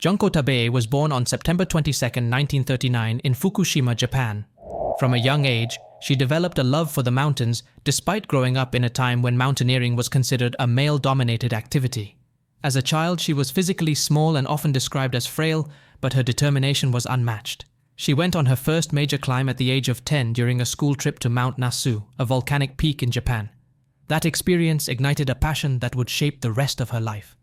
Junko Tabei was born on September 22, 1939 in Fukushima, Japan. From a young age, she developed a love for the mountains despite growing up in a time when mountaineering was considered a male-dominated activity. As a child, she was physically small and often described as frail, but her determination was unmatched. She went on her first major climb at the age of 10 during a school trip to Mount Nasu, a volcanic peak in Japan. That experience ignited a passion that would shape the rest of her life.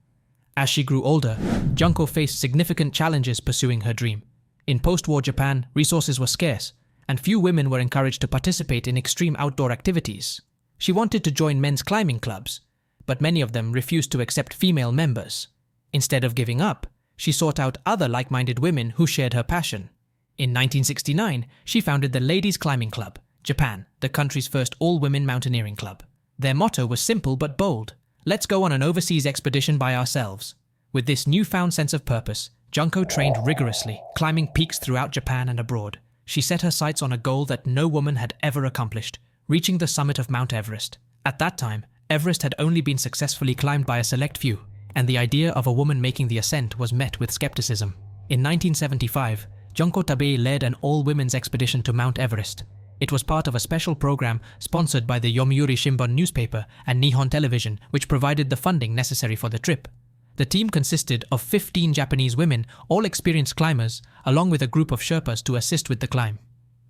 As she grew older, Junko faced significant challenges pursuing her dream. In post-war Japan, resources were scarce, and few women were encouraged to participate in extreme outdoor activities. She wanted to join men's climbing clubs, but many of them refused to accept female members. Instead of giving up, she sought out other like-minded women who shared her passion. In 1969, she founded the Ladies Climbing Club, Japan, the country's first all-women mountaineering club. Their motto was simple but bold: "Let's go on an overseas expedition by ourselves." With this newfound sense of purpose, Junko trained rigorously, climbing peaks throughout Japan and abroad. She set her sights on a goal that no woman had ever accomplished, reaching the summit of Mount Everest. At that time, Everest had only been successfully climbed by a select few, and the idea of a woman making the ascent was met with skepticism. In 1975, Junko Tabei led an all-women's expedition to Mount Everest. It was part of a special program sponsored by the Yomiuri Shimbun newspaper and Nihon Television, which provided the funding necessary for the trip. The team consisted of 15 Japanese women, all experienced climbers, along with a group of Sherpas to assist with the climb.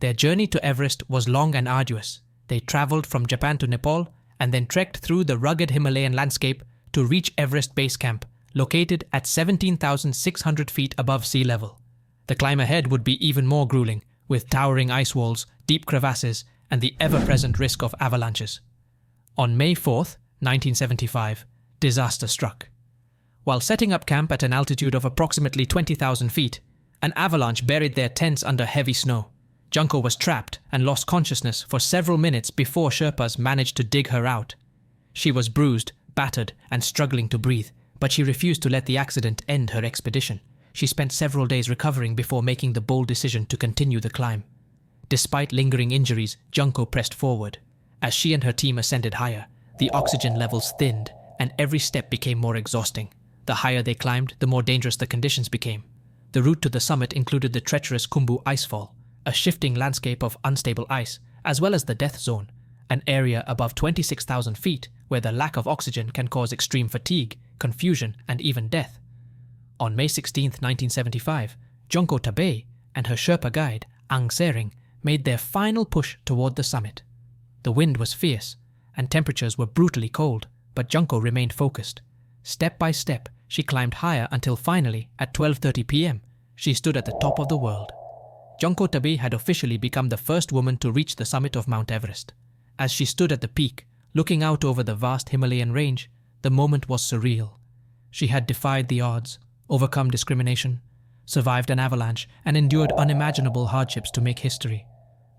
Their journey to Everest was long and arduous. They traveled from Japan to Nepal and then trekked through the rugged Himalayan landscape to reach Everest Base Camp, located at 17,600 feet above sea level. The climb ahead would be even more grueling, with towering ice walls, deep crevasses, and the ever-present risk of avalanches. On May 4, 1975, disaster struck. While setting up camp at an altitude of approximately 20,000 feet, an avalanche buried their tents under heavy snow. Junko was trapped and lost consciousness for several minutes before Sherpas managed to dig her out. She was bruised, battered, and struggling to breathe, but she refused to let the accident end her expedition. She spent several days recovering before making the bold decision to continue the climb. Despite lingering injuries, Junko pressed forward. As she and her team ascended higher, the oxygen levels thinned, and every step became more exhausting. The higher they climbed, the more dangerous the conditions became. The route to the summit included the treacherous Khumbu Icefall, a shifting landscape of unstable ice, as well as the Death Zone, an area above 26,000 feet where the lack of oxygen can cause extreme fatigue, confusion, and even death. On May 16, 1975, Junko Tabei and her Sherpa guide, Ang Sering, made their final push toward the summit. The wind was fierce, and temperatures were brutally cold, but Junko remained focused. Step by step, she climbed higher until finally, at 12:30 p.m., she stood at the top of the world. Junko Tabei had officially become the first woman to reach the summit of Mount Everest. As she stood at the peak, looking out over the vast Himalayan range, the moment was surreal. She had defied the odds, overcome discrimination, survived an avalanche, and endured unimaginable hardships to make history.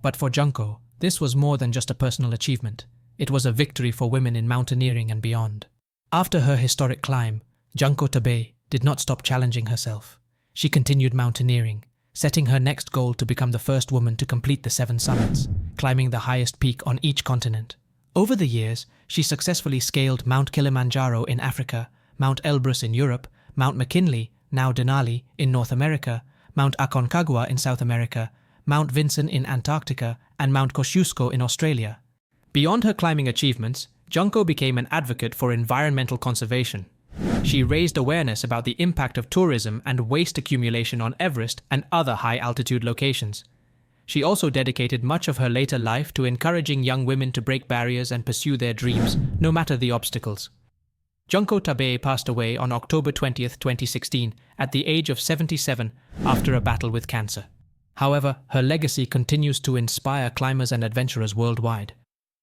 But for Junko, this was more than just a personal achievement. It was a victory for women in mountaineering and beyond. After her historic climb, Junko Tabei did not stop challenging herself. She continued mountaineering, setting her next goal to become the first woman to complete the 7 summits, climbing the highest peak on each continent. Over the years, she successfully scaled Mount Kilimanjaro in Africa, Mount Elbrus in Europe, Mount McKinley, now Denali, in North America, Mount Aconcagua in South America, Mount Vinson in Antarctica, and Mount Kosciuszko in Australia. Beyond her climbing achievements, Junko became an advocate for environmental conservation. She raised awareness about the impact of tourism and waste accumulation on Everest and other high-altitude locations. She also dedicated much of her later life to encouraging young women to break barriers and pursue their dreams, no matter the obstacles. Junko Tabei passed away on October 20, 2016, at the age of 77 after a battle with cancer. However, her legacy continues to inspire climbers and adventurers worldwide.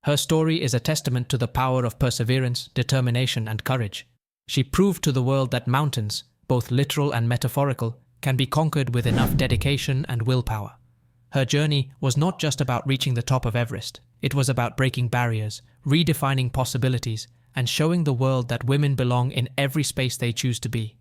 Her story is a testament to the power of perseverance, determination, and courage. She proved to the world that mountains, both literal and metaphorical, can be conquered with enough dedication and willpower. Her journey was not just about reaching the top of Everest. It was about breaking barriers, redefining possibilities, and showing the world that women belong in every space they choose to be.